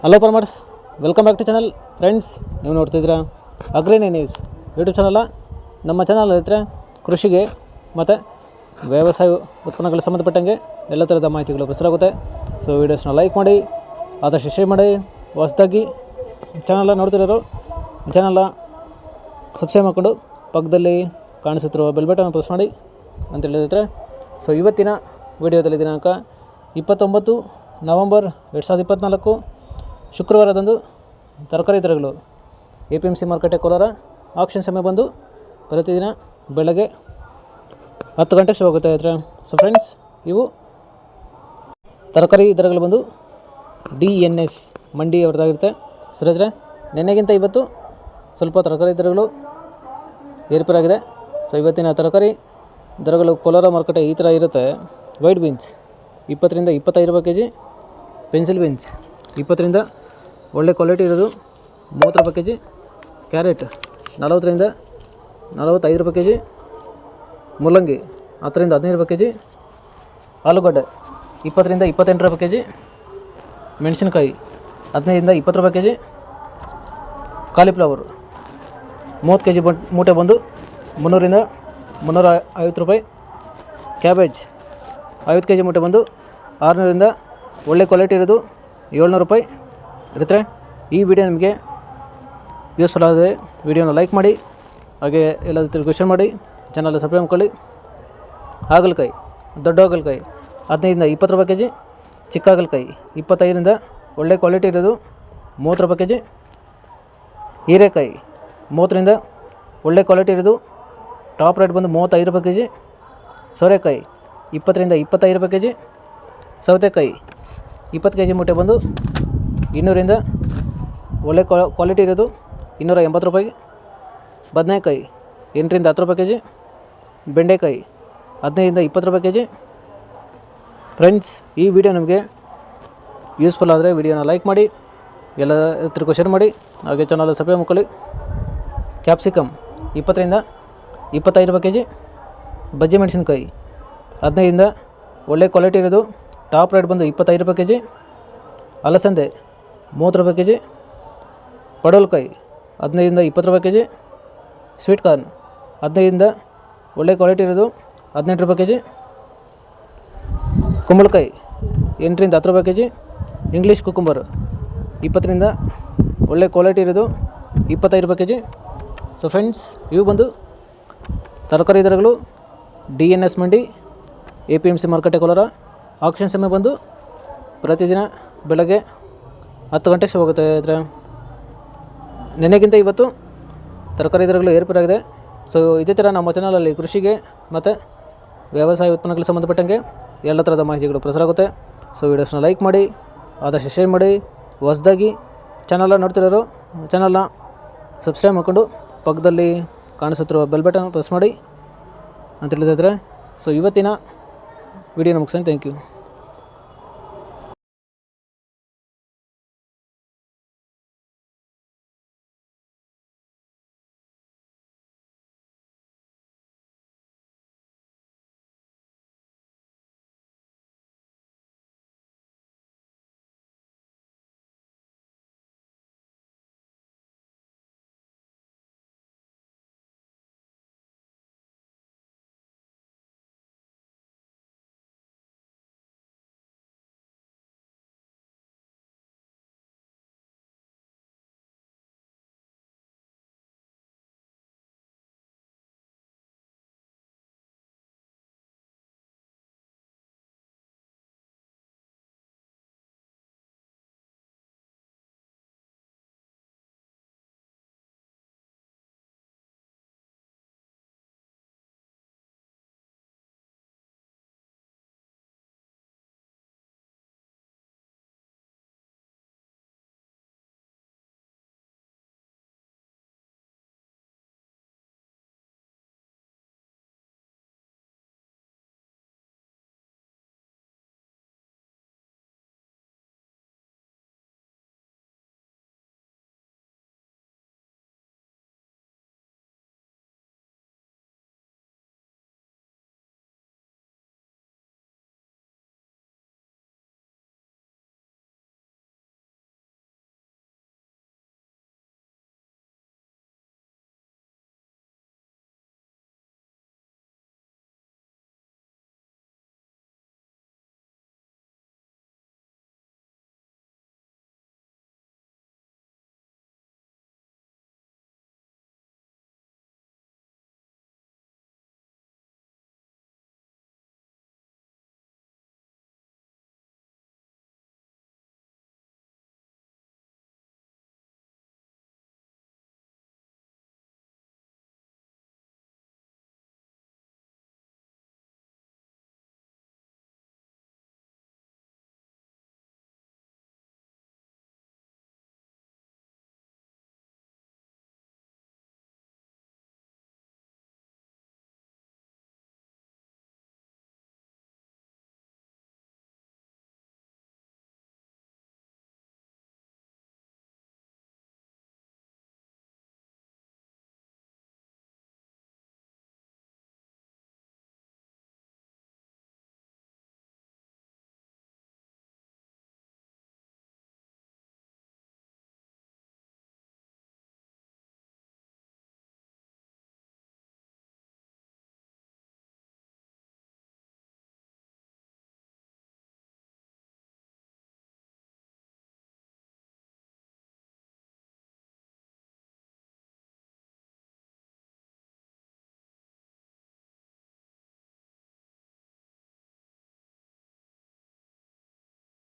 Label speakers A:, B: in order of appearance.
A: Hello farmers, welcome back to channel. Friends, ನೀವು ನೋಡ್ತಿದ್ದೀರಾ ಅಗ್ರಿನಿ ನ್ಯೂಸ್ ಯೂಟ್ಯೂಬ್ ಚಾನಲ. ನಮ್ಮ ಚಾನಲ್ ಇದ್ದರೆ ಕೃಷಿಗೆ ಮತ್ತು ವ್ಯವಸಾಯ ಉತ್ಪನ್ನಗಳಿಗೆ ಸಂಬಂಧಪಟ್ಟಂಗೆ ಎಲ್ಲ ಥರದ ಮಾಹಿತಿಗಳು ಪ್ರಸಾರ. ಸೊ ವೀಡಿಯೋಸ್ನ ಲೈಕ್ ಮಾಡಿ, ಆದಷ್ಟು ಶೇರ್ ಮಾಡಿ. ಹೊಸದಾಗಿ ಚಾನಲ್ ನೋಡ್ತಿರೋರು ಚಾನಲ್ನ ಸಬ್ಸ್ಕ್ರೈಬ್ ಮಾಡಿಕೊಂಡು ಪಕ್ಕದಲ್ಲಿ ಕಾಣಿಸುತ್ತಿರುವ ಬೆಲ್ ಬಟನ್ ಪ್ರೆಸ್ ಮಾಡಿ ಅಂತ ಹೇಳಿದ್ರೆ. ಸೊ ಇವತ್ತಿನ ವಿಡಿಯೋದಲ್ಲಿ ದಿನಾಂಕ 29 ನವಂಬರ್ 2024 ಶುಕ್ರವಾರದಂದು ತರಕಾರಿ ದರಗಳು APMC ಮಾರುಕಟ್ಟೆ ಕೋಲಾರ ಆಕ್ಷನ್ ಸಮಯ ಬಂದು ಪ್ರತಿದಿನ ಬೆಳಗ್ಗೆ 10 ಗಂಟೆಗೆ ಶುರು ಆಗುತ್ತೆ ಇದ್ರೆ. ಸೊ ಫ್ರೆಂಡ್ಸ್, ಇವು ತರಕಾರಿ ದರಗಳು ಬಂದು DNS ಮಂಡಿ ಅವ್ರದ್ದಾಗಿರುತ್ತೆ. ಸರಿ ಇದ್ದರೆ ನಿನ್ನೆಗಿಂತ ಇವತ್ತು ಸ್ವಲ್ಪ ತರಕಾರಿ ದರಗಳು ಏರ್ಪೇರಾಗಿದೆ. ಸೊ ಇವತ್ತಿನ ತರಕಾರಿ ದರಗಳು ಕೋಲಾರ ಮಾರುಕಟ್ಟೆ ಈ ಥರ ಇರುತ್ತೆ. ವೈಟ್ ಬೀನ್ಸ್ 20 ರಿಂದ 25 ರೂಪಾಯಿ kg, ಪೆನ್ಸಿಲ್ ಬೀನ್ಸ್ 20 ರಿಂದ ಒಳ್ಳೆ ಕ್ವಾಲಿಟಿ ಇರೋದು 30 ರೂಪಾಯಿ kg, ಕ್ಯಾರೆಟ್ 40 ರಿಂದ 45 ರೂಪಾಯಿ kg, ಮೂಲಂಗಿ 10 ರಿಂದ 15 ರೂಪಾಯಿ kg, ಆಲೂಗಡ್ಡೆ 20 ರಿಂದ 28 ರೂಪಾಯಿ kg, ಮೆಣಸಿನಕಾಯಿ 15 ರಿಂದ 20 ರೂಪಾಯಿ kg, ಕಾಲಿಫ್ಲವರ್ 30 kg ಮೂಟೆ ಬಂದು 300 ರಿಂದ 350 ರೂಪಾಯಿ, ಕ್ಯಾಬೇಜ್ 50 kg ಮೂಟೆ ಬಂದು 600 ರಿಂದ ಒಳ್ಳೆ ಕ್ವಾಲಿಟಿ ಇರೋದು 700 ರೂಪಾಯಿ ಇರುತ್ತೆ. ಈ ವಿಡಿಯೋ ನಿಮಗೆ ಯೂಸ್ಫುಲ್ ಆದರೆ ವಿಡಿಯೋನ ಲೈಕ್ ಮಾಡಿ, ಹಾಗೆ ಎಲ್ಲಾದರೂ ಕ್ವೆಶ್ಚನ್ ಮಾಡಿ ಚಾನಲ್ ಸಬ್ಸ್ಕ್ರೈಬ್ ಮಾಡ್ಕೊಳ್ಳಿ. ಹಾಗಲಕಾಯಿ, ದೊಡ್ಡ ಹಾಗಲಕಾಯಿ 15 ರಿಂದ 20 ರೂಪಾಯಿ kg, ಚಿಕ್ಕ ಹಾಗಲಕಾಯಿ 25 ರಿಂದ ಒಳ್ಳೆ ಕ್ವಾಲಿಟಿ ಇರೋದು 30 ರೂಪಾಯಿ kg, ಹೀರೆಕಾಯಿ 30 ರಿಂದ ಒಳ್ಳೆ ಕ್ವಾಲಿಟಿ ಇರೋದು ಟಾಪ್ ರೇಟ್ ಬಂದು 35 ರೂಪಾಯಿ kg, ಸೋರೆಕಾಯಿ 20 ರಿಂದ 25 ರೂಪಾಯಿ kg, ಸೌತೆಕಾಯಿ 20 kg ಮೂಟೆ ಬಂದು 200 ರಿಂದ ಒಳ್ಳೆ ಕ್ವಾಲಿಟಿ ಇರೋದು 280 ರೂಪಾಯಿ, ಬದನೆಕಾಯಿ 8 ರಿಂದ 10 ರೂಪಾಯಿ kg, ಬೆಂಡೆಕಾಯಿ 15 ರಿಂದ 20 ರೂಪಾಯಿ kg. ಫ್ರೆಂಡ್ಸ್, ಈ ವಿಡಿಯೋ ನಿಮಗೆ ಯೂಸ್ಫುಲ್ ಆದರೆ ವಿಡಿಯೋನ ಲೈಕ್ ಮಾಡಿ, ಎಲ್ಲರಿಗೂ ಶೇರ್ ಮಾಡಿ, ಹಾಗೆ ಚಾನಲ್ ಸಬ್ಸ್ಕ್ರೈಬ್ ಮಾಡ್ಕೊಳ್ಳಿ. ಕ್ಯಾಪ್ಸಿಕಮ್ 20 ರಿಂದ 25 ರೂಪಾಯಿ kg, ಬಜ್ಜಿ ಮೆಣಸಿನಕಾಯಿ 15 ರಿಂದ ಒಳ್ಳೆ ಕ್ವಾಲಿಟಿ ಇರೋದು ಟಾಪ್ ರೇಟ್ ಬಂದು 25 ರೂಪಾಯಿ kg, ಅಲಸಂದೆ 30 ರೂಪಾಯಿ kg, ಪಡವಲಕಾಯಿ 15 ರಿಂದ 20 ರೂಪಾಯಿ kg, ಸ್ವೀಟ್ ಕಾರ್ನ್ 15 ರಿಂದ ಒಳ್ಳೆ ಕ್ವಾಲಿಟಿ ಇರೋದು 18 ರೂಪಾಯಿ kg, ಕುಂಬಳಕಾಯಿ 8 ರಿಂದ 10 ರೂಪಾಯಿ kg, ಇಂಗ್ಲೀಷ್ ಕುಕುಂಬರ್ 20 ರಿಂದ ಒಳ್ಳೆ ಕ್ವಾಲಿಟಿ ಇರೋದು 25 ರೂಪಾಯಿ kg. ಸೊ ಫ್ರೆಂಡ್ಸ್, ಇವು ಬಂದು ತರಕಾರಿ ದರಗಳು DNS ಮಂಡಿ APMC ಮಾರುಕಟ್ಟೆ ಕೋಲಾರ ಆಕ್ಷನ್ ಸಮಯ ಬಂದು ಪ್ರತಿದಿನ ಬೆಳಗ್ಗೆ 10 ಗಂಟೆಗೆ ಶುರು ಆಗುತ್ತೆ. ಇದ್ರೆ ನೆನ್ನೆಗಿಂತ ಇವತ್ತು ತರಕಾರಿ ದರಗಳು ಏರ್ಪೇರಾಗಿದೆ. ಸೊ ಇದೇ ಥರ ನಮ್ಮ ಚಾನಲಲ್ಲಿ ಕೃಷಿಗೆ ಮತ್ತು ವ್ಯವಸಾಯ ಉತ್ಪನ್ನಗಳಿಗೆ ಸಂಬಂಧಪಟ್ಟಂಗೆ ಎಲ್ಲ ಥರದ ಮಾಹಿತಿಗಳು ಪ್ರಸಾರ ಆಗುತ್ತೆ. ಸೊ ವೀಡಿಯೋಸ್ನ ಲೈಕ್ ಮಾಡಿ, ಆದಷ್ಟು ಶೇರ್ ಮಾಡಿ. ಹೊಸದಾಗಿ ಚಾನಲ್ನ ನೋಡ್ತಿರೋರು ಚಾನಲ್ನ ಸಬ್ಸ್ಕ್ರೈಬ್ ಮಾಡಿಕೊಂಡು ಪಕ್ಕದಲ್ಲಿ ಕಾಣಿಸುತ್ತಿರುವ ಬೆಲ್ ಬಟನ್ ಪ್ರೆಸ್ ಮಾಡಿ ಅಂತ ಹೇಳಿದ್ರೆ. ಸೊ ಇವತ್ತಿನ ವಿಡಿಯೋನ ಮುಗಿಸ್ತೀನಿ. Thank you.